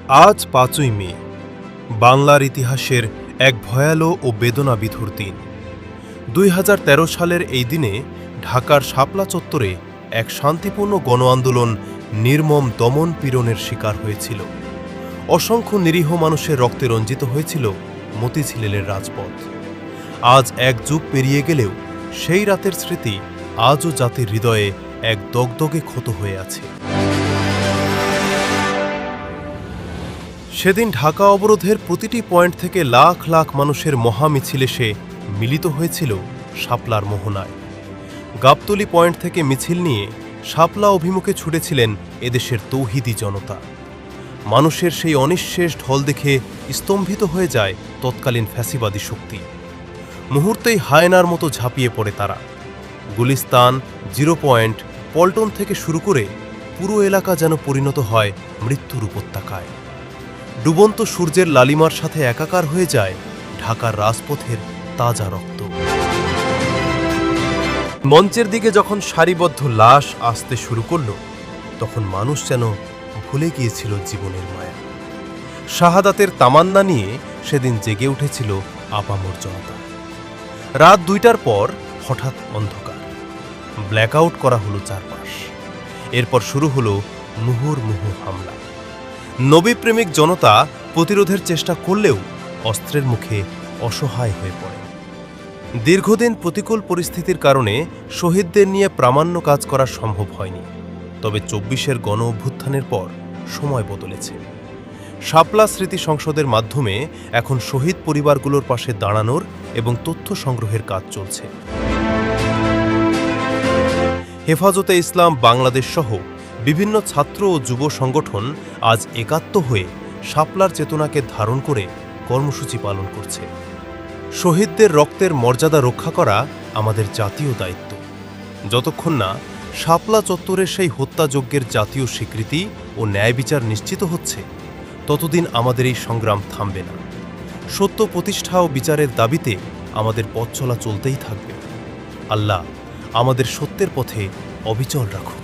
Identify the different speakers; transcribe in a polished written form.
Speaker 1: আজ ৫ই মে, বাংলার ইতিহাসের এক ভয়ালো ও বেদনাবিধুর দিন। ২০১৩ সালের এই দিনে ঢাকার শাপলা চত্বরে এক শান্তিপূর্ণ গণ আন্দোলন নির্মম দমন পীড়নের শিকার হয়েছিল। অসংখ্য নিরীহ মানুষের রক্তে রঞ্জিত হয়েছিল মতিঝিলের রাজপথ। আজ এক যুগ পেরিয়ে গেলেও সেই রাতের স্মৃতি আজও জাতির হৃদয়ে এক দগদগে ক্ষত হয়ে আছে। সেদিন ঢাকা অবরোধের প্রতিটি পয়েন্ট থেকে লাখ লাখ মানুষের মহামিছিল এসে মিলিত হয়েছিল শাপলার মোহনায়। গাবতলী পয়েন্ট থেকে মিছিল নিয়ে শাপলা অভিমুখে ছুটেছিলেন এদেশের তৌহিদি জনতা। মানুষের সেই অনিঃশেষ ঢল দেখে স্তম্ভিত হয়ে যায় তৎকালীন ফ্যাসিবাদী শক্তি। মুহূর্তেই হায়নার মতো ঝাঁপিয়ে পড়ে তারা। গুলিস্তান, জিরো পয়েন্ট, পল্টন থেকে শুরু করে পুরো এলাকা যেন পরিণত হয় মৃত্যুর উপত্যকায়। ডুবন্ত সূর্যের লালিমার সাথে একাকার হয়ে যায় ঢাকার রাজপথের তাজা রক্ত। মঞ্চের দিকে যখন সারিবদ্ধ লাশ আসতে শুরু করল, তখন মানুষ যেন ভুলে গিয়েছিল জীবনের মায়া। শাহাদাতের তামান্না নিয়ে সেদিন জেগে উঠেছিল আপামর জনতা। রাত ২টার পর হঠাৎ অন্ধকার, ব্ল্যাকআউট করা হলো চারপাশ। এরপর শুরু হলো মুহুর্মুহু হামলা। নবীপ্রেমিক জনতা প্রতিরোধের চেষ্টা করলেও অস্ত্রের মুখে অসহায় হয়ে পড়ে। দীর্ঘদিন প্রতিকূল পরিস্থিতির কারণে শহীদদের নিয়ে প্রামাণ্য কাজ করা সম্ভব হয়নি। তবে ২৪-এর গণ অভ্যুত্থানের পর সময় বদলেছে। শাপলা স্মৃতি সংসদের মাধ্যমে এখন শহীদ পরিবারগুলোর পাশে দাঁড়ানোর এবং তথ্য সংগ্রহের কাজ চলছে। হেফাজতে ইসলাম বাংলাদেশ সহ বিভিন্ন ছাত্র ও যুব সংগঠন আজ একাত্ম হয়ে শাপলার চেতনাকে ধারণ করে কর্মসূচি পালন করছে। শহীদদের রক্তের মর্যাদা রক্ষা করা আমাদের জাতীয় দায়িত্ব। যতক্ষণ না শাপলা চত্বরের সেই হত্যাযজ্ঞের জাতীয় স্বীকৃতি ও ন্যায় বিচার নিশ্চিত হচ্ছে, ততদিন আমাদের এই সংগ্রাম থামবে না। সত্য প্রতিষ্ঠা ও বিচারের দাবিতে আমাদের পথ চলা চলতেই থাকবে। আল্লাহ আমাদের সত্যের পথে অবিচল রাখুন।